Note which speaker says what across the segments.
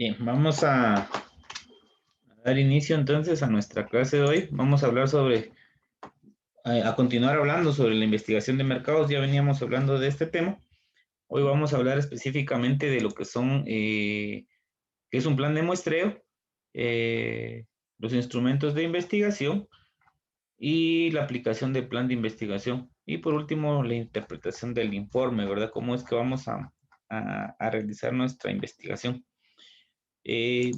Speaker 1: Bien, vamos a dar inicio entonces a nuestra clase de hoy. Vamos a hablar a continuar hablando sobre la investigación de mercados. Ya veníamos hablando de este tema. Hoy vamos a hablar específicamente de lo que que es un plan de muestreo, los instrumentos de investigación y la aplicación del plan de investigación. Y por último, la interpretación del informe, ¿verdad? ¿Cómo es que vamos a realizar nuestra investigación? Eh,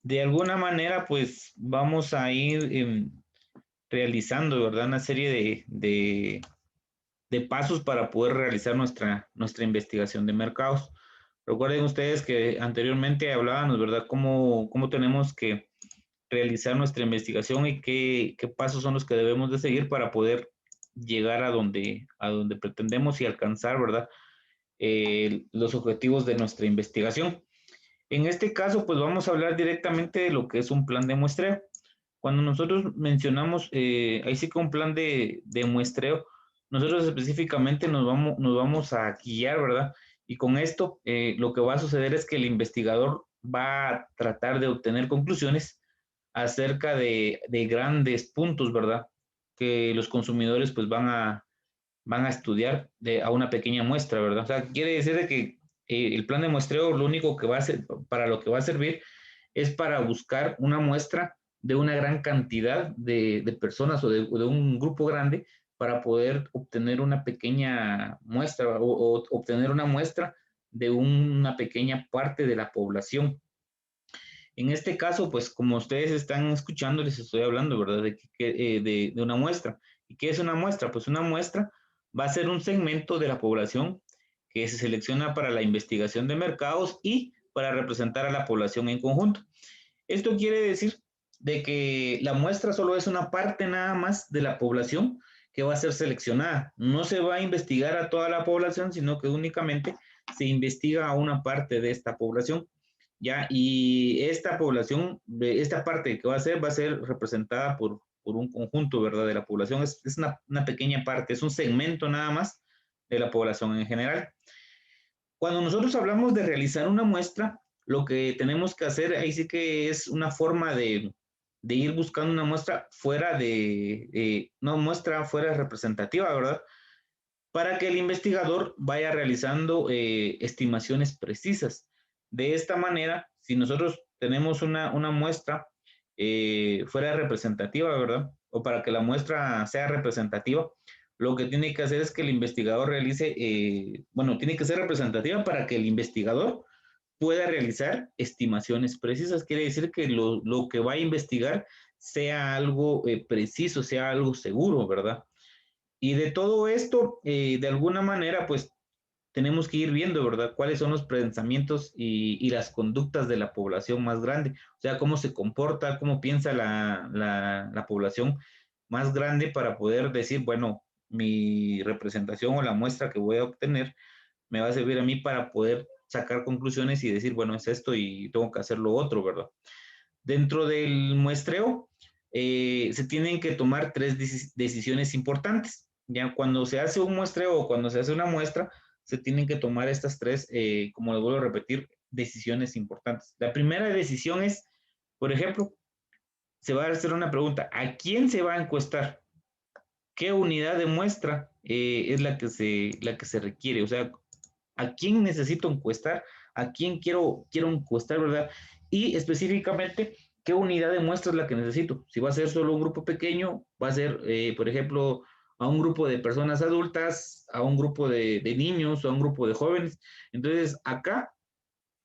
Speaker 1: de alguna manera, pues vamos a ir realizando, ¿verdad? Una serie de pasos para poder realizar nuestra investigación de mercados. Recuerden ustedes que anteriormente hablábamos, ¿verdad? Cómo tenemos que realizar nuestra investigación y qué pasos son los que debemos de seguir para poder llegar a donde pretendemos y alcanzar, ¿verdad? Los objetivos de nuestra investigación. En este caso, pues vamos a hablar directamente de lo que es un plan de muestreo. Cuando nosotros mencionamos, ahí sí que un plan de muestreo, nosotros específicamente nos vamos a guiar, ¿verdad? Y con esto, lo que va a suceder es que el investigador va a tratar de obtener conclusiones acerca de grandes puntos, ¿verdad? Que los consumidores pues van a estudiar a una pequeña muestra, ¿verdad? O sea, quiere decir de que el plan de muestreo lo único que va a ser, para lo que va a servir es para buscar una muestra de una gran cantidad de personas o de un grupo grande para poder obtener una pequeña muestra o obtener una muestra de una pequeña parte de la población. En este caso, pues como ustedes están escuchando, les estoy hablando, ¿verdad? De una muestra. ¿Y qué es una muestra? Pues una muestra va a ser un segmento de la población que se selecciona para la investigación de mercados y para representar a la población en conjunto. Esto quiere decir de que la muestra solo es una parte nada más de la población que va a ser seleccionada. No se va a investigar a toda la población, sino que únicamente se investiga a una parte de esta población. ¿Ya? Y esta población, esta parte que va a ser representada por un conjunto, ¿verdad? De la población. Es una pequeña parte, es un segmento nada más de la población en general. Cuando nosotros hablamos de realizar una muestra, lo que tenemos que hacer ahí sí que es una forma de ir buscando una muestra una muestra fuera representativa, ¿verdad? Para que el investigador vaya realizando estimaciones precisas. De esta manera, si nosotros tenemos una muestra fuera representativa, ¿verdad? O para que la muestra sea representativa, lo que tiene que hacer es que el investigador realice, bueno, tiene que ser representativa para que el investigador pueda realizar estimaciones precisas. Quiere decir que lo que va a investigar sea algo preciso, sea algo seguro, ¿verdad? Y de todo esto, de alguna manera, pues tenemos que ir viendo, ¿verdad? Cuáles son los pensamientos y las conductas de la población más grande. O sea, cómo se comporta, cómo piensa la población más grande para poder decir, bueno, mi representación o la muestra que voy a obtener me va a servir a mí para poder sacar conclusiones y decir, bueno, es esto y tengo que hacer lo otro, ¿verdad? Dentro del muestreo, se tienen que tomar tres decisiones importantes. Ya cuando se hace un muestreo o cuando se hace una muestra, se tienen que tomar estas tres, como les vuelvo a repetir, decisiones importantes. La primera decisión es, por ejemplo, se va a hacer una pregunta, ¿a quién se va a encuestar? ¿Qué unidad de muestra es la que se requiere? O sea, ¿a quién necesito encuestar? ¿A quién quiero encuestar, verdad? Y específicamente, ¿qué unidad de muestra es la que necesito? Si va a ser solo un grupo pequeño, va a ser, por ejemplo, a un grupo de personas adultas, a un grupo de niños, a un grupo de jóvenes. Entonces, acá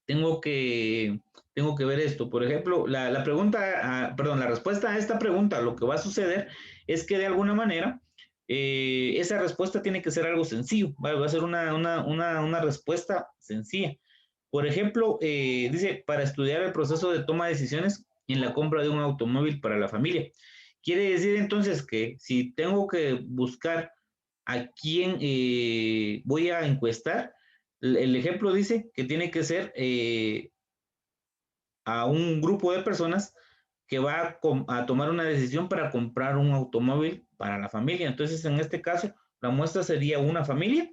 Speaker 1: tengo que, tengo que ver esto. Por ejemplo, la pregunta, perdón, la respuesta a esta pregunta, lo que va a suceder es que de alguna manera esa respuesta tiene que ser algo sencillo, va a ser una respuesta sencilla. Por ejemplo, dice, para estudiar el proceso de toma de decisiones en la compra de un automóvil para la familia. Quiere decir entonces que si tengo que buscar a quién voy a encuestar, el ejemplo dice que tiene que ser a un grupo de personas que va a tomar una decisión para comprar un automóvil para la familia. Entonces, en este caso, la muestra sería una familia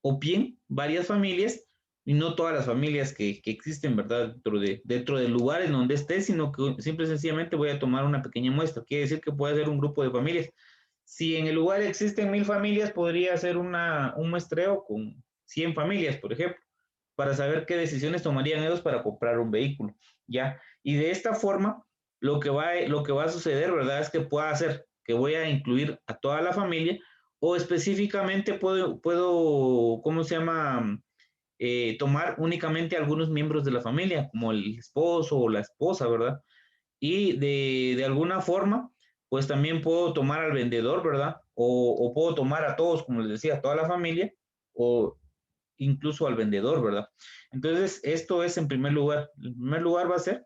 Speaker 1: o bien varias familias y no todas las familias que existen, ¿verdad? Dentro del lugar en donde esté, sino que simple y sencillamente voy a tomar una pequeña muestra. Quiere decir que puede ser un grupo de familias. Si en el lugar existen 1000 familias, podría hacer un muestreo con 100 familias, por ejemplo, para saber qué decisiones tomarían ellos para comprar un vehículo, ¿ya? Y de esta forma, lo que va a suceder, ¿verdad? Es que pueda hacer que voy a incluir a toda la familia o específicamente puedo ¿cómo se llama? Tomar únicamente algunos miembros de la familia, como el esposo o la esposa, ¿verdad? Y de alguna forma, pues también puedo tomar al vendedor, ¿verdad? O puedo tomar a todos, como les decía, a toda la familia, o incluso al vendedor, ¿verdad? Entonces, esto es en primer lugar. En primer lugar va a ser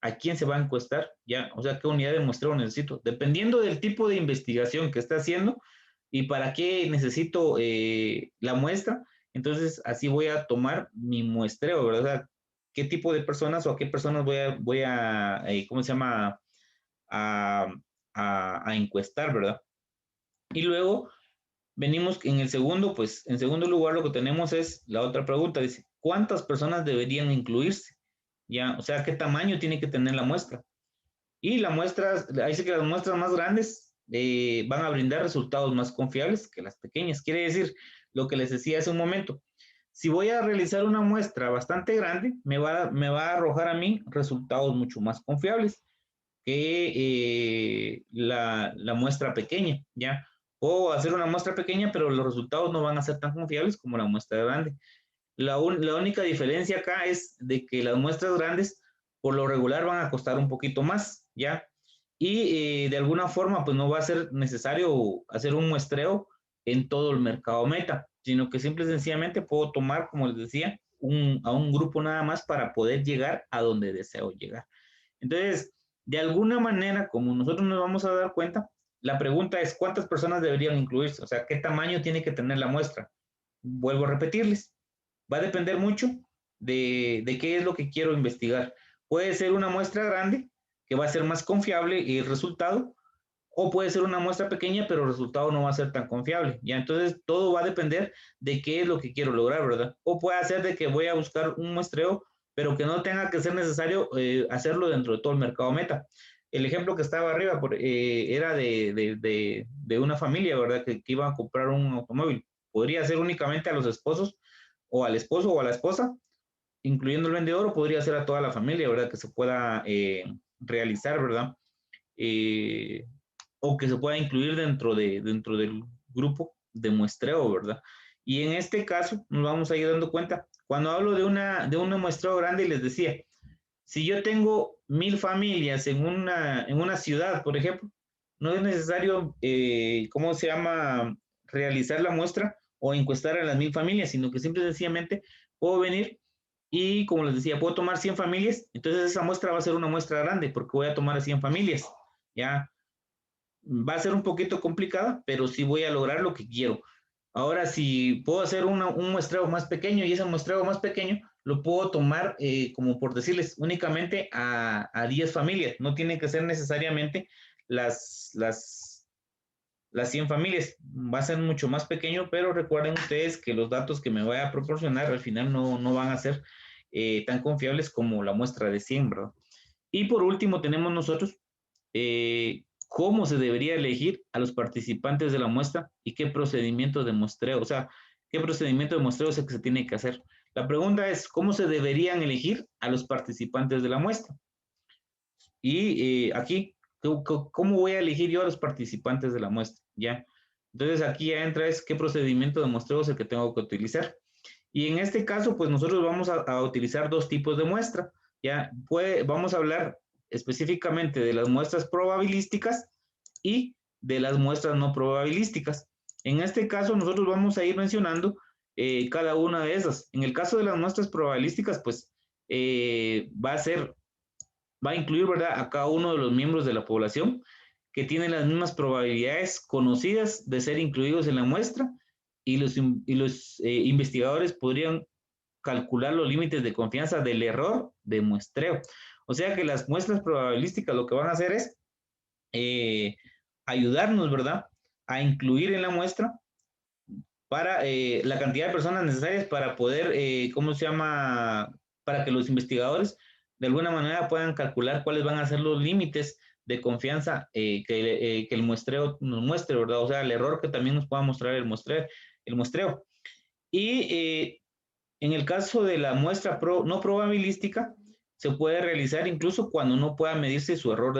Speaker 1: a quién se va a encuestar, ya, o sea, qué unidad de muestreo necesito, dependiendo del tipo de investigación que está haciendo y para qué necesito la muestra, entonces así voy a tomar mi muestreo, ¿verdad? O sea, qué tipo de personas o a qué personas voy a ¿cómo se llama? A, a encuestar, ¿verdad? Y luego venimos en el segundo, pues en segundo lugar lo que tenemos es la otra pregunta, dice, ¿cuántas personas deberían incluirse? Ya, o sea, ¿qué tamaño tiene que tener la muestra? Y la muestra, ahí sí que las muestras más grandes van a brindar resultados más confiables que las pequeñas. Quiere decir lo que les decía hace un momento. Si voy a realizar una muestra bastante grande, me va a arrojar a mí resultados mucho más confiables que la muestra pequeña, ¿ya? Puedo hacer una muestra pequeña, pero los resultados no van a ser tan confiables como la muestra grande. La única diferencia acá es de que las muestras grandes por lo regular van a costar un poquito más, ¿ya? Y de alguna forma, pues no va a ser necesario hacer un muestreo en todo el mercado meta, sino que simple y sencillamente puedo tomar, como les decía, a un grupo nada más para poder llegar a donde deseo llegar. Entonces, de alguna manera, como nosotros nos vamos a dar cuenta, la pregunta es cuántas personas deberían incluirse, o sea, qué tamaño tiene que tener la muestra. Vuelvo a repetirles, va a depender mucho de qué es lo que quiero investigar. Puede ser una muestra grande, que va a ser más confiable el resultado, o puede ser una muestra pequeña, pero el resultado no va a ser tan confiable. Ya, entonces todo va a depender de qué es lo que quiero lograr, ¿verdad? O puede ser de que voy a buscar un muestreo, pero que no tenga que ser necesario hacerlo dentro de todo el mercado meta. El ejemplo que estaba arriba era de una familia, ¿verdad? Que iba a comprar un automóvil. Podría ser únicamente a los esposos, o al esposo o a la esposa, incluyendo el vendedor, o podría ser a toda la familia, ¿verdad? Que se pueda realizar, ¿verdad? Eh, o que se pueda incluir dentro del grupo de muestreo, ¿verdad? Y en este caso nos vamos a ir dando cuenta. Cuando hablo de un muestreo grande, les decía, si yo tengo 1000 familias en una ciudad, por ejemplo, no es necesario, ¿cómo se llama?, realizar la muestra o encuestar a las 1000 familias, sino que simple y sencillamente puedo venir y, como les decía, puedo tomar 100 familias, entonces esa muestra va a ser una muestra grande porque voy a tomar a 100 familias, ¿ya? Va a ser un poquito complicada, pero sí voy a lograr lo que quiero. Ahora, si puedo hacer un muestreo más pequeño y ese muestreo más pequeño lo puedo tomar, como por decirles, únicamente a 10 familias. No tiene que ser necesariamente las, las, las 100 familias. Va a ser mucho más pequeño, pero recuerden ustedes que los datos que me voy a proporcionar al final no van a ser tan confiables como la muestra de 100, ¿verdad? Y por último tenemos nosotros cómo se debería elegir a los participantes de la muestra y qué procedimiento de muestreo, o sea, qué procedimiento de muestreo es el que se tiene que hacer. La pregunta es, ¿cómo se deberían elegir a los participantes de la muestra? Y aquí, ¿cómo voy a elegir yo a los participantes de la muestra? ¿Ya? Entonces aquí ya entra es qué procedimiento de muestreo es el que tengo que utilizar. Y en este caso, pues nosotros vamos a utilizar dos tipos de muestra. Ya vamos a hablar específicamente de las muestras probabilísticas y de las muestras no probabilísticas. En este caso, nosotros vamos a ir mencionando cada una de esas. En el caso de las muestras probabilísticas, pues va a incluir, ¿verdad?, a cada uno de los miembros de la población que tienen las mismas probabilidades conocidas de ser incluidos en la muestra y los investigadores podrían calcular los límites de confianza del error de muestreo. O sea que las muestras probabilísticas lo que van a hacer es eh, ayudarnos, ¿verdad?, a incluir en la muestra para la cantidad de personas necesarias para poder, ¿cómo se llama? Para que los investigadores de alguna manera puedan calcular cuáles van a ser los límites de confianza que el muestreo nos muestre, ¿verdad? O sea, el error que también nos pueda mostrar el muestreo. Y en el caso de la muestra no probabilística, se puede realizar incluso cuando no pueda medirse su error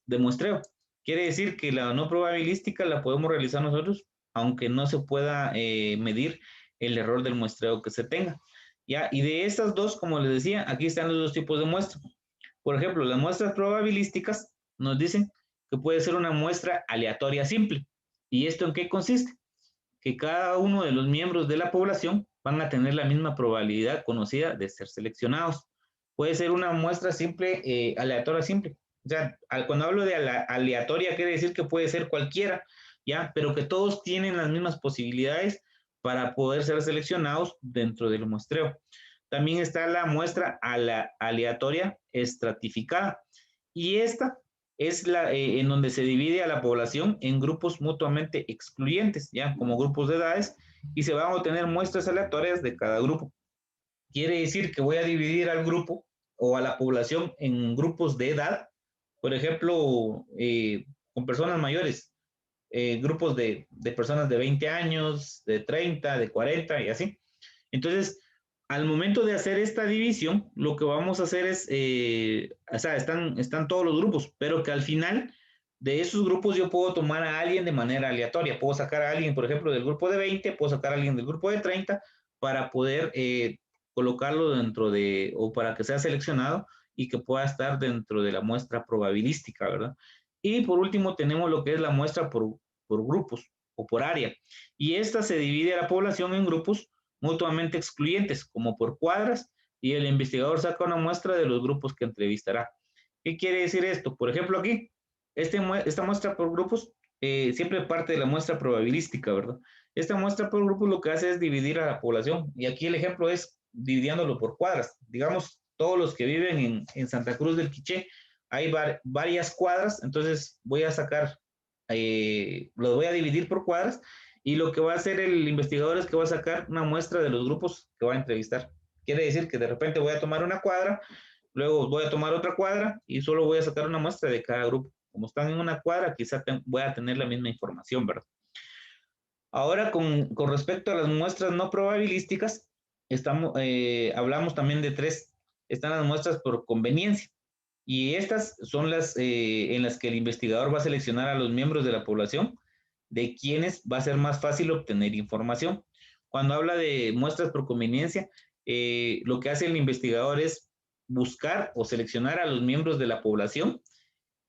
Speaker 1: de muestreo. Quiere decir que la no probabilística la podemos realizar nosotros, aunque no se pueda medir el error del muestreo que se tenga. ¿Ya? Y de estas dos, como les decía, aquí están los dos tipos de muestras. Por ejemplo, las muestras probabilísticas nos dicen que puede ser una muestra aleatoria simple. ¿Y esto en qué consiste? Que cada uno de los miembros de la población van a tener la misma probabilidad conocida de ser seleccionados. Puede ser una muestra simple, aleatoria simple. O sea, cuando hablo de aleatoria, quiere decir que puede ser cualquiera, ¿ya? Pero que todos tienen las mismas posibilidades para poder ser seleccionados dentro del muestreo. También está la muestra aleatoria estratificada. Y esta es en donde se divide a la población en grupos mutuamente excluyentes, ya como grupos de edades, y se van a obtener muestras aleatorias de cada grupo. Quiere decir que voy a dividir al grupo o a la población en grupos de edad, por ejemplo, con personas mayores, grupos de personas de 20 años, de 30, de 40 y así. Entonces, al momento de hacer esta división, lo que vamos a hacer es, o sea, están todos los grupos, pero que al final de esos grupos yo puedo tomar a alguien de manera aleatoria. Puedo sacar a alguien, por ejemplo, del grupo de 20, puedo sacar a alguien del grupo de 30 para poder colocarlo dentro de, o para que sea seleccionado y que pueda estar dentro de la muestra probabilística, ¿verdad? Y por último tenemos lo que es la muestra por grupos o por área. Y esta se divide a la población en grupos mutuamente excluyentes, como por cuadras, y el investigador saca una muestra de los grupos que entrevistará. ¿Qué quiere decir esto? Por ejemplo, aquí, esta muestra por grupos siempre parte de la muestra probabilística, ¿verdad? Esta muestra por grupos lo que hace es dividir a la población, y aquí el ejemplo es dividiéndolo por cuadras. Digamos, todos los que viven en Santa Cruz del Quiché, hay varias cuadras, entonces voy a sacar, los voy a dividir por cuadras, y lo que va a hacer el investigador es que va a sacar una muestra de los grupos que va a entrevistar. Quiere decir que de repente voy a tomar una cuadra, luego voy a tomar otra cuadra y solo voy a sacar una muestra de cada grupo. Como están en una cuadra, quizá voy a tener la misma información, ¿verdad? Ahora, con respecto a las muestras no probabilísticas, hablamos también de tres. Están las muestras por conveniencia. Y estas son las en las que el investigador va a seleccionar a los miembros de la población de quienes va a ser más fácil obtener información. Cuando habla de muestras por conveniencia, lo que hace el investigador es buscar o seleccionar a los miembros de la población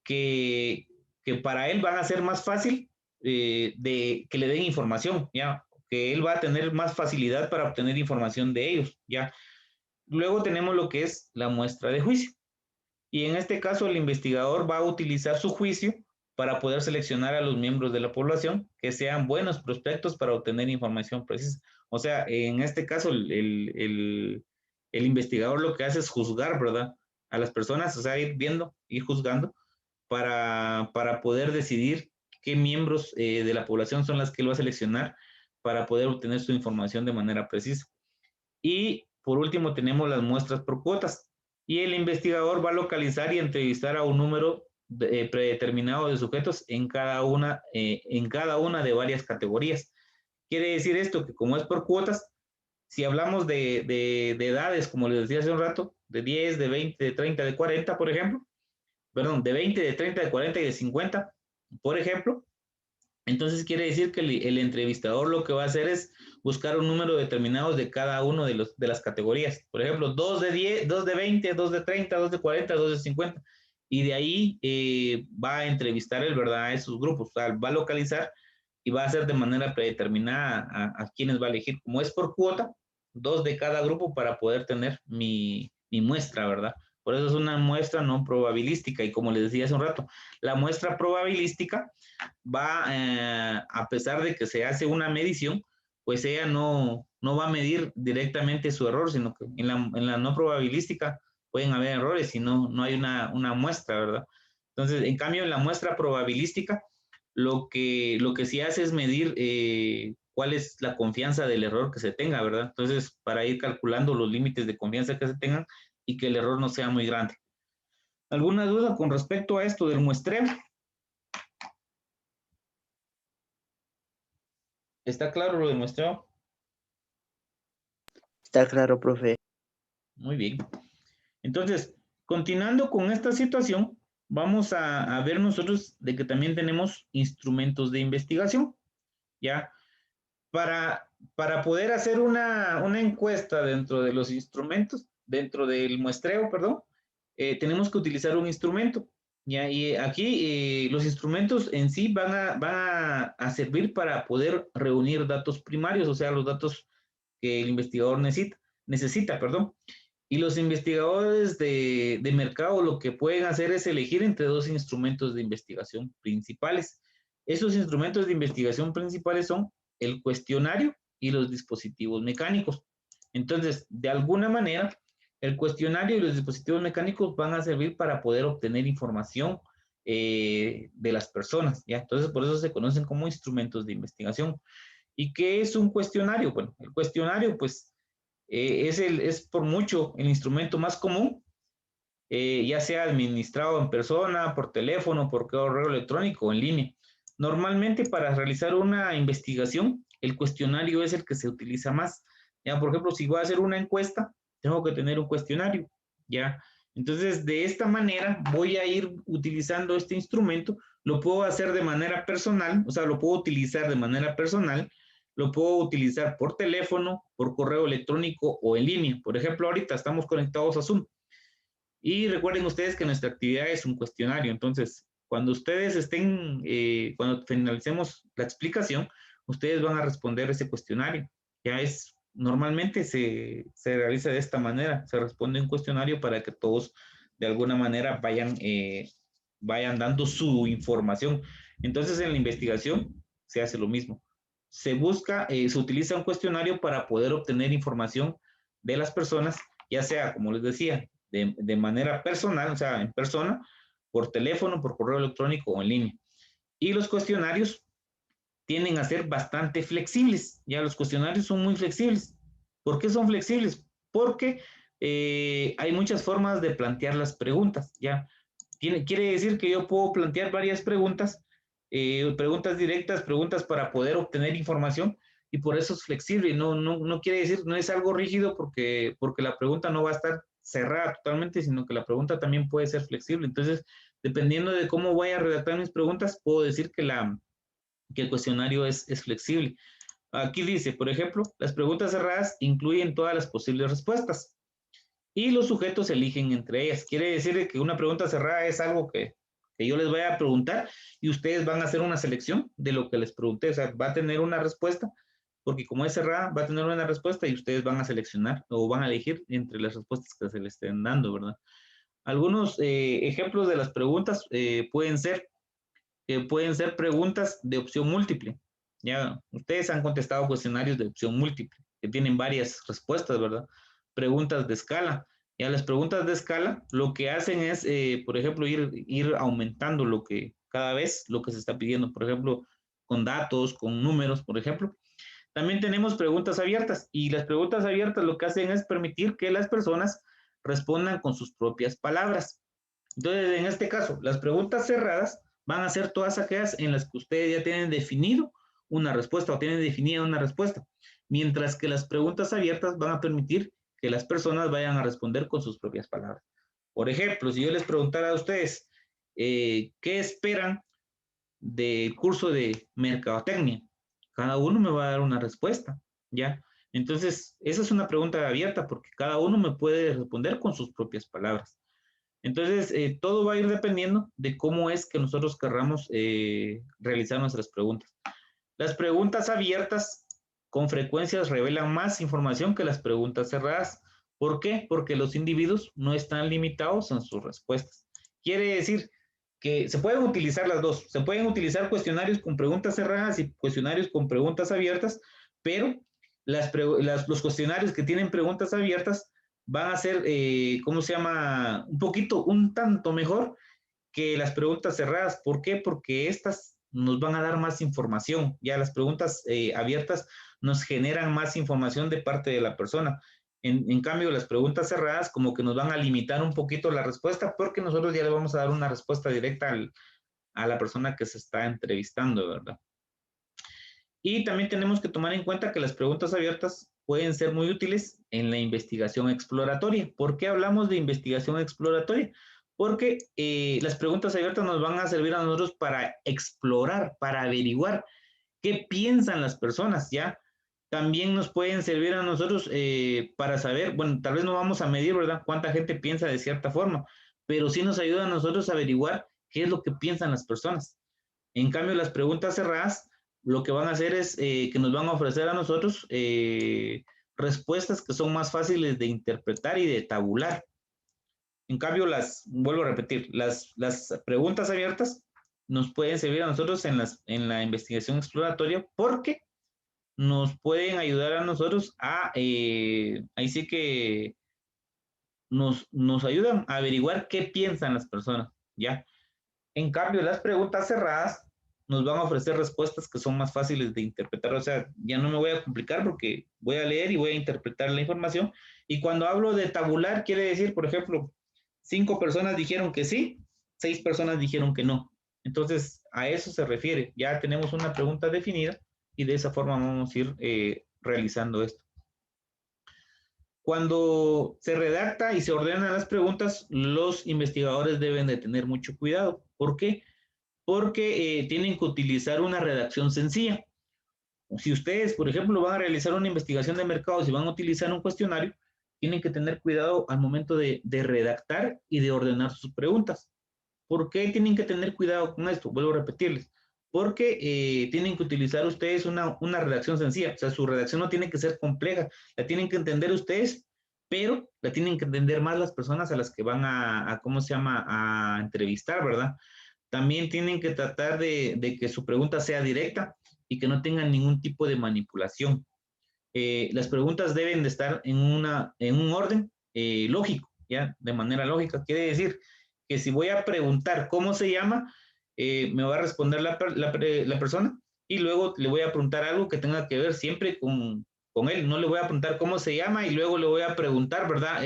Speaker 1: que, que para él van a ser más fácil de que le den información, ¿ya? Que él va a tener más facilidad para obtener información de ellos, ¿ya? Luego tenemos lo que es la muestra de juicio. Y en este caso, el investigador va a utilizar su juicio para poder seleccionar a los miembros de la población que sean buenos prospectos para obtener información precisa. O sea, en este caso, el investigador lo que hace es juzgar, ¿verdad? A las personas, o sea, ir viendo, ir juzgando para poder decidir qué miembros de la población son las que él va a seleccionar para poder obtener su información de manera precisa. Y por último tenemos las muestras por cuotas. Y el investigador va a localizar y entrevistar a un número predeterminado de sujetos en cada una de varias categorías. Quiere decir esto que como es por cuotas, si hablamos de edades, como les decía hace un rato, de 10, de 20, de 30, de 40, por ejemplo, perdón, de 20, de 30, de 40 y de 50, por ejemplo, entonces quiere decir que el entrevistador lo que va a hacer es buscar un número determinado de cada uno de las categorías. Por ejemplo, 2 de 10, 2 de 20, 2 de 30, 2 de 40, 2 de 50. Y de ahí va a entrevistar el verdad a esos grupos. O sea, va a localizar y va a hacer de manera predeterminada a quienes va a elegir. Como es por cuota, 2 de cada grupo para poder tener mi muestra, ¿verdad? Por eso es una muestra no probabilística. Y como les decía hace un rato, la muestra probabilística va, a pesar de que se hace una medición, pues ella no va a medir directamente su error, sino que en la no probabilística pueden haber errores si no hay una muestra, ¿verdad? Entonces, en cambio, en la muestra probabilística, lo que sí hace es medir cuál es la confianza del error que se tenga, ¿verdad? Entonces, para ir calculando los límites de confianza que se tengan y que el error no sea muy grande. ¿Alguna duda con respecto a esto del muestreo? ¿Está claro lo del muestreo?
Speaker 2: Está claro, profe.
Speaker 1: Muy bien. Entonces, continuando con esta situación, vamos a ver nosotros de que también tenemos instrumentos de investigación, ¿ya? Para poder hacer una encuesta dentro de los instrumentos, dentro del muestreo, perdón, tenemos que utilizar un instrumento, ¿ya? Y aquí los instrumentos en sí van a servir para poder reunir datos primarios, o sea, los datos que el investigador necesita, perdón. Y los investigadores de mercado lo que pueden hacer es elegir entre dos instrumentos de investigación principales. Esos instrumentos de investigación principales son el cuestionario y los dispositivos mecánicos. Entonces, de alguna manera, el cuestionario y los dispositivos mecánicos van a servir para poder obtener información de las personas, ¿ya? Entonces, por eso se conocen como instrumentos de investigación. ¿Y qué es un cuestionario? Bueno, el cuestionario, pues, es por mucho el instrumento más común, ya sea administrado en persona, por teléfono, por correo electrónico o en línea. Normalmente para realizar una investigación, el cuestionario es el que se utiliza más. Ya, por ejemplo, si voy a hacer una encuesta, tengo que tener un cuestionario, ¿ya? Entonces, de esta manera voy a ir utilizando este instrumento. Lo puedo hacer de manera personal, o sea, lo puedo utilizar de manera personal, lo puedo utilizar por teléfono, por correo electrónico o en línea. Por ejemplo, ahorita estamos conectados a Zoom. Y recuerden ustedes que nuestra actividad es un cuestionario. Entonces, cuando ustedes cuando finalicemos la explicación, ustedes van a responder ese cuestionario. Ya es, normalmente se realiza de esta manera. Se responde un cuestionario para que todos de alguna manera vayan dando su información. Entonces, en la investigación se hace lo mismo. Se utiliza un cuestionario para poder obtener información de las personas, ya sea, como les decía, de manera personal, o sea, en persona, por teléfono, por correo electrónico o en línea. Y los cuestionarios tienden a ser bastante flexibles. Ya los cuestionarios son muy flexibles. ¿Por qué son flexibles? Porque hay muchas formas de plantear las preguntas. Ya quiere decir que yo puedo plantear varias preguntas, preguntas directas, preguntas para poder obtener información, y por eso es flexible. No quiere decir, no es algo rígido porque la pregunta no va a estar cerrada totalmente, sino que la pregunta también puede ser flexible. Entonces, dependiendo de cómo voy a redactar mis preguntas, puedo decir que el cuestionario es flexible. Aquí dice, por ejemplo, las preguntas cerradas incluyen todas las posibles respuestas y los sujetos eligen entre ellas. Quiere decir que una pregunta cerrada es algo que yo les voy a preguntar y ustedes van a hacer una selección de lo que les pregunté. O sea, va a tener una respuesta, porque como es cerrada, va a tener una respuesta y ustedes van a seleccionar o van a elegir entre las respuestas que se les estén dando, ¿verdad? Algunos ejemplos de las preguntas pueden ser preguntas de opción múltiple. Ya, ustedes han contestado cuestionarios de opción múltiple, que tienen varias respuestas, ¿verdad? Preguntas de escala. Ya las preguntas de escala lo que hacen es, por ejemplo, ir aumentando cada vez lo que se está pidiendo, por ejemplo, con datos, con números, por ejemplo. También tenemos preguntas abiertas, y las preguntas abiertas lo que hacen es permitir que las personas respondan con sus propias palabras. Entonces, en este caso, las preguntas cerradas van a ser todas aquellas en las que ustedes ya tienen definido una respuesta o tienen definida una respuesta, mientras que las preguntas abiertas van a permitir que las personas vayan a responder con sus propias palabras. Por ejemplo, si yo les preguntara a ustedes, ¿qué esperan del curso de mercadotecnia? Cada uno me va a dar una respuesta, ¿ya? Entonces, esa es una pregunta abierta porque cada uno me puede responder con sus propias palabras. Entonces, todo va a ir dependiendo de cómo es que nosotros querramos realizar nuestras preguntas. Las preguntas abiertas con frecuencia revelan más información que las preguntas cerradas. ¿Por qué? Porque los individuos no están limitados en sus respuestas. Quiere decir que se pueden utilizar las dos. Se pueden utilizar cuestionarios con preguntas cerradas y cuestionarios con preguntas abiertas, pero los cuestionarios que tienen preguntas abiertas van a ser, ¿cómo se llama? Un tanto mejor que las preguntas cerradas. ¿Por qué? Porque estas nos van a dar más información. Ya las preguntas abiertas nos generan más información de parte de la persona. En cambio, las preguntas cerradas como que nos van a limitar un poquito la respuesta porque nosotros ya le vamos a dar una respuesta directa a la persona que se está entrevistando, ¿verdad? Y también tenemos que tomar en cuenta que las preguntas abiertas pueden ser muy útiles en la investigación exploratoria. ¿Por qué hablamos de investigación exploratoria? Porque las preguntas abiertas nos van a servir a nosotros para explorar, para averiguar qué piensan las personas, ¿ya? También nos pueden servir a nosotros para saber, bueno, tal vez no vamos a medir, ¿verdad? Cuánta gente piensa de cierta forma, pero sí nos ayuda a nosotros a averiguar qué es lo que piensan las personas. En cambio, las preguntas cerradas lo que van a hacer es que nos van a ofrecer a nosotros respuestas que son más fáciles de interpretar y de tabular. En cambio, vuelvo a repetir, las preguntas abiertas nos pueden servir a nosotros en la investigación exploratoria porque nos pueden ayudar a nosotros ahí sí que nos ayudan a averiguar qué piensan las personas, ¿ya? En cambio, las preguntas cerradas nos van a ofrecer respuestas que son más fáciles de interpretar. O sea, ya no me voy a complicar porque voy a leer y voy a interpretar la información. Y cuando hablo de tabular, quiere decir, por ejemplo, 5 personas dijeron que sí, 6 personas dijeron que no. Entonces, a eso se refiere. Ya tenemos una pregunta definida y de esa forma vamos a ir realizando esto. Cuando se redacta y se ordenan las preguntas, los investigadores deben de tener mucho cuidado. ¿Por qué? Porque tienen que utilizar una redacción sencilla. Si ustedes, por ejemplo, van a realizar una investigación de mercados y van a utilizar un cuestionario, tienen que tener cuidado al momento de redactar y de ordenar sus preguntas. ¿Por qué tienen que tener cuidado con esto? Vuelvo a repetirles. Porque tienen que utilizar ustedes una redacción sencilla. O sea, su redacción no tiene que ser compleja. La tienen que entender ustedes, pero la tienen que entender más las personas a las que van ¿cómo se llama?, a entrevistar, ¿verdad? También tienen que tratar de que su pregunta sea directa y que no tengan ningún tipo de manipulación. Las preguntas deben de estar en un orden lógico, ¿ya? De manera lógica. Quiere decir que si voy a preguntar cómo se llama, me va a responder la persona y luego le voy a preguntar algo que tenga que ver siempre con él. No le voy a preguntar cómo se llama y luego le voy a preguntar, ¿verdad?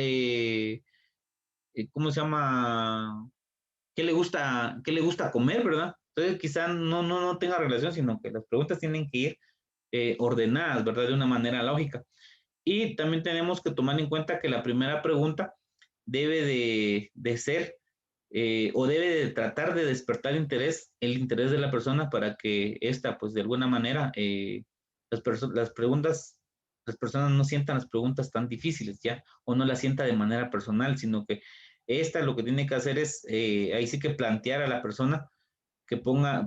Speaker 1: ¿Cómo se llama? Qué le gusta comer, ¿verdad? Entonces quizá no tenga relación, sino que las preguntas tienen que ir ordenadas, ¿verdad? De una manera lógica. Y también tenemos que tomar en cuenta que la primera pregunta debe de ser o debe de tratar de despertar el interés de la persona para que esta, pues de alguna manera, las personas no sientan las preguntas tan difíciles, ¿ya? O no las sienta de manera personal, sino que esta lo que tiene que hacer es, ahí sí que plantear a la persona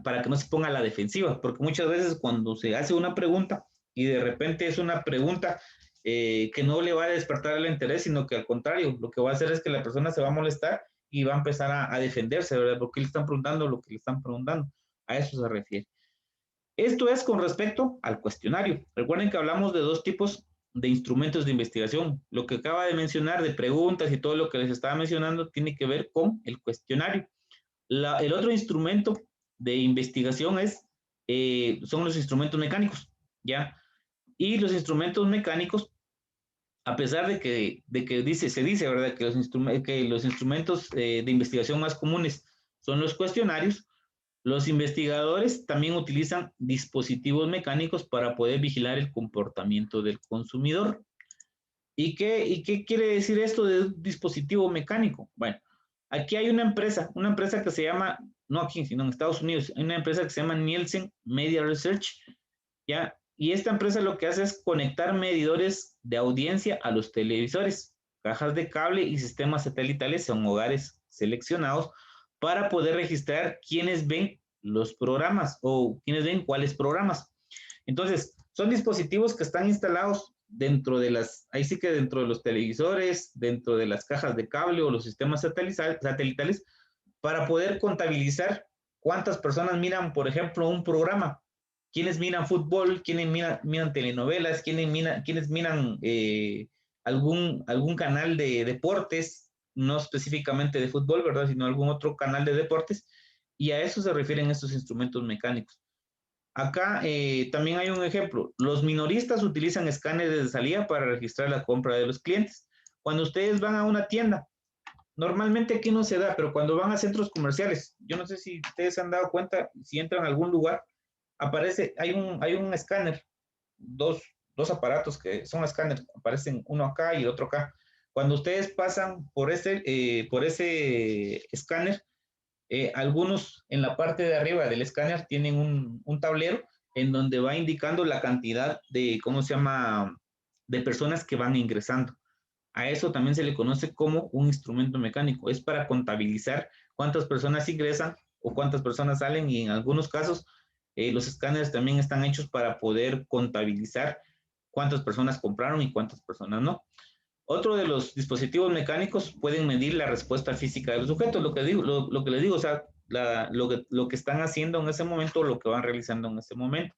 Speaker 1: para que no se ponga a la defensiva, porque muchas veces cuando se hace una pregunta y de repente es una pregunta que no le va a despertar el interés, sino que al contrario, lo que va a hacer es que la persona se va a molestar y va a empezar a defenderse, ¿verdad? Porque le están preguntando lo que le están preguntando. A eso se refiere. Esto es con respecto al cuestionario. Recuerden que hablamos de dos tipos de instrumentos de investigación. Lo que acaba de mencionar de preguntas y todo lo que les estaba mencionando tiene que ver con el cuestionario. El otro instrumento de investigación son los instrumentos mecánicos, ¿ya? Y los instrumentos mecánicos, a pesar se dice, ¿verdad?, que los instrumentos de investigación más comunes son los cuestionarios, los investigadores también utilizan dispositivos mecánicos para poder vigilar el comportamiento del consumidor. ¿Y qué quiere decir esto de un dispositivo mecánico? Bueno, aquí hay una empresa que se llama, no aquí, sino en Estados Unidos, hay una empresa que se llama Nielsen Media Research, ¿ya? Y esta empresa lo que hace es conectar medidores de audiencia a los televisores, cajas de cable y sistemas satelitales en hogares seleccionados para poder registrar quiénes ven los programas o quiénes ven cuáles programas. Entonces, son dispositivos que están instalados ahí sí que dentro de los televisores, dentro de las cajas de cable o los sistemas satelitales, para poder contabilizar cuántas personas miran, por ejemplo, un programa. ¿Quiénes miran fútbol? ¿Quiénes miran telenovelas? ¿Quiénes miran algún canal de deportes? No específicamente de fútbol, ¿verdad? Sino algún otro canal de deportes. Y a eso se refieren estos instrumentos mecánicos. Acá también hay un ejemplo. Los minoristas utilizan escáneres de salida para registrar la compra de los clientes. Cuando ustedes van a una tienda, normalmente aquí no se da, pero cuando van a centros comerciales, yo no sé si ustedes se han dado cuenta, si entran a algún lugar, aparece, hay un escáner, dos, dos aparatos que son escáneres, aparecen uno acá y el otro acá. Cuando ustedes pasan por ese escáner, algunos en la parte de arriba del escáner tienen un tablero en donde va indicando la cantidad de, ¿cómo se llama?, de personas que van ingresando. A eso también se le conoce como un instrumento mecánico. Es para contabilizar cuántas personas ingresan o cuántas personas salen, y en algunos casos los escáneres también están hechos para poder contabilizar cuántas personas compraron y cuántas personas no. Otro de los dispositivos mecánicos pueden medir la respuesta física de los sujetos, lo que les digo, o sea, lo que están haciendo en ese momento, lo que van realizando en ese momento.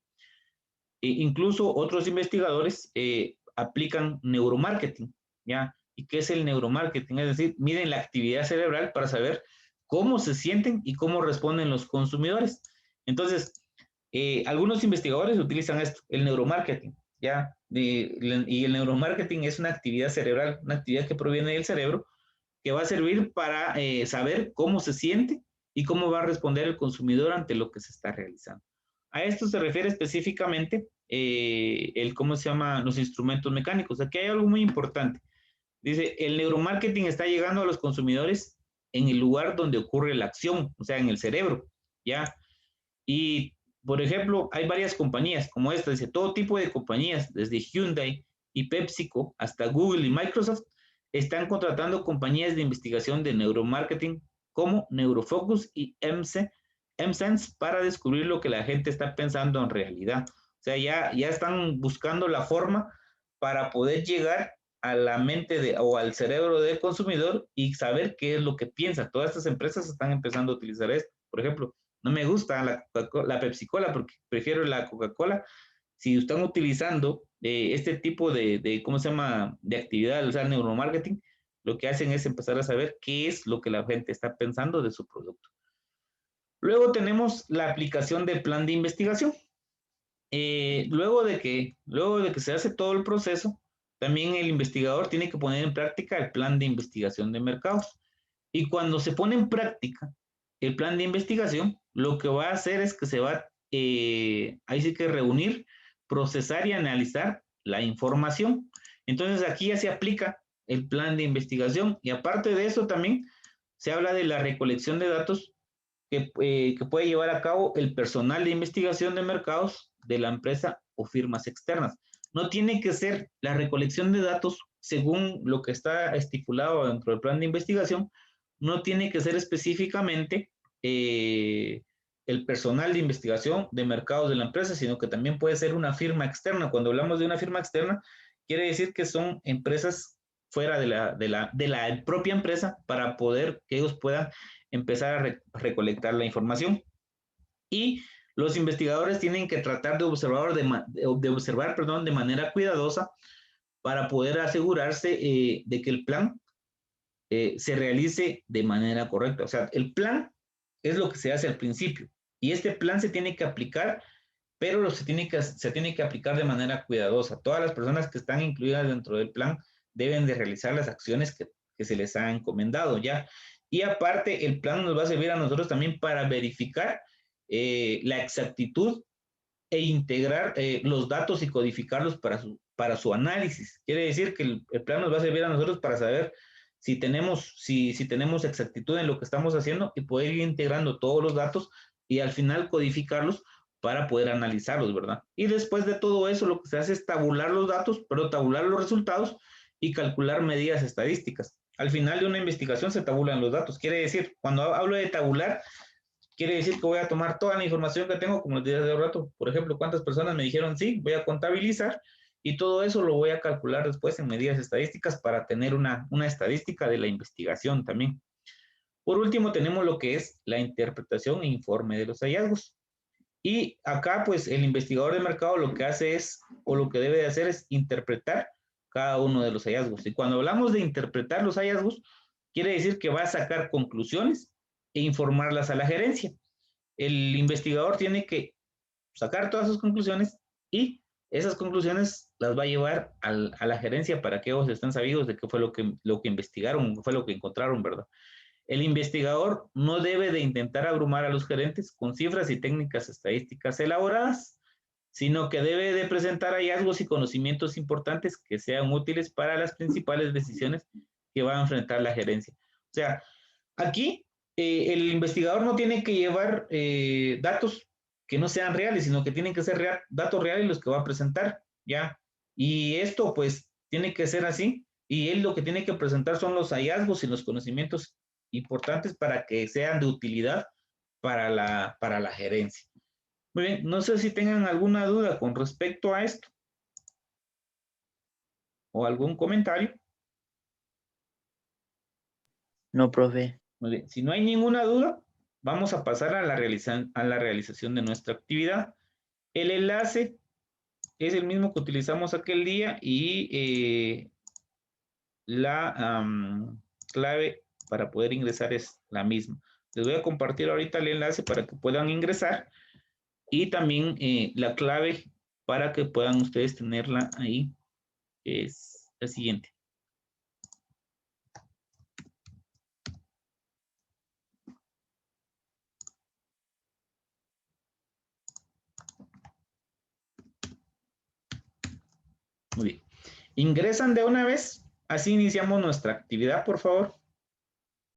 Speaker 1: Incluso otros investigadores aplican neuromarketing, ¿ya? ¿Y qué es el neuromarketing? Es decir, miden la actividad cerebral para saber cómo se sienten y cómo responden los consumidores. Entonces, algunos investigadores utilizan esto, el neuromarketing, ¿ya? Y el neuromarketing es una actividad cerebral, una actividad que proviene del cerebro, que va a servir para saber cómo se siente y cómo va a responder el consumidor ante lo que se está realizando. A esto se refiere específicamente ¿cómo se llama?, los instrumentos mecánicos. Aquí hay algo muy importante. Dice, el neuromarketing está llegando a los consumidores en el lugar donde ocurre la acción, o sea, en el cerebro, ¿ya? Y, por ejemplo, hay varias compañías como esta, dice, todo tipo de compañías, desde Hyundai y PepsiCo hasta Google y Microsoft, están contratando compañías de investigación de neuromarketing como Neurofocus y MSense para descubrir lo que la gente está pensando en realidad. O sea, ya están buscando la forma para poder llegar a la mente o al cerebro del consumidor y saber qué es lo que piensa. Todas estas empresas están empezando a utilizar esto. Por ejemplo, no me gusta la Pepsi-Cola porque prefiero la Coca-Cola. Si están utilizando este tipo ¿cómo se llama?, de actividad, o sea, neuromarketing, lo que hacen es empezar a saber qué es lo que la gente está pensando de su producto. Luego tenemos la aplicación del plan de investigación. Luego de que se hace todo el proceso, también el investigador tiene que poner en práctica el plan de investigación de mercados. Y cuando se pone en práctica el plan de investigación, lo que va a hacer es que se va, ahí sí que reunir, procesar y analizar la información. Entonces aquí ya se aplica el plan de investigación, y aparte de eso también se habla de la recolección de datos que puede llevar a cabo el personal de investigación de mercados de la empresa o firmas externas. No tiene que ser la recolección de datos según lo que está estipulado dentro del plan de investigación, no tiene que ser específicamente el personal de investigación de mercados de la empresa, sino que también puede ser una firma externa. Cuando hablamos de una firma externa, quiere decir que son empresas fuera de la propia empresa para poder que ellos puedan empezar a recolectar la información. Y los investigadores tienen que tratar de observar de manera cuidadosa para poder asegurarse de que el plan se realice de manera correcta. O sea, el plan es lo que se hace al principio y este plan se tiene que aplicar, pero se tiene que aplicar de manera cuidadosa. Todas las personas que están incluidas dentro del plan deben de realizar las acciones que se les ha encomendado ya. Y aparte, el plan nos va a servir a nosotros también para verificar la exactitud e integrar los datos y codificarlos para su análisis. Quiere decir que el plan nos va a servir a nosotros para saber si tenemos exactitud en lo que estamos haciendo y poder ir integrando todos los datos y al final codificarlos para poder analizarlos, ¿verdad? Y después de todo eso, lo que se hace es tabular los datos, pero tabular los resultados y calcular medidas estadísticas. Al final de una investigación se tabulan los datos. Quiere decir, cuando hablo de tabular, quiere decir que voy a tomar toda la información que tengo, como les dije hace un rato, por ejemplo, cuántas personas me dijeron sí, voy a contabilizar y todo eso lo voy a calcular después en medidas estadísticas para tener una estadística de la investigación también. Por último, tenemos lo que es la interpretación e informe de los hallazgos. Y acá, pues, el investigador de mercado lo que hace es, o lo que debe de hacer es interpretar cada uno de los hallazgos. Y cuando hablamos de interpretar los hallazgos, quiere decir que va a sacar conclusiones e informarlas a la gerencia. el investigador tiene que sacar todas sus conclusiones y esas conclusiones las va a llevar a la gerencia para que ellos estén sabidos de qué fue lo que investigaron, qué fue lo que encontraron, ¿verdad? El investigador no debe de intentar abrumar a los gerentes con cifras y técnicas estadísticas elaboradas, sino que debe de presentar hallazgos y conocimientos importantes que sean útiles para las principales decisiones que va a enfrentar la gerencia. O sea, aquí el investigador no tiene que llevar datos que no sean reales, sino que tienen que ser datos reales los que va a presentar, ¿ya? Y esto pues tiene que ser así, y él lo que tiene que presentar son los hallazgos y los conocimientos importantes para que sean de utilidad para la gerencia. Muy bien, no sé si tengan alguna duda con respecto a esto o algún comentario.
Speaker 2: No, profe.
Speaker 1: Muy bien, si no hay ninguna duda, vamos a pasar a la realización de nuestra actividad. El enlace es el mismo que utilizamos aquel día y la clave para poder ingresar es la misma. Les voy a compartir ahorita el enlace para que puedan ingresar y también la clave para que puedan ustedes tenerla ahí es la siguiente. Muy bien. Ingresan de una vez, así iniciamos nuestra actividad, por favor.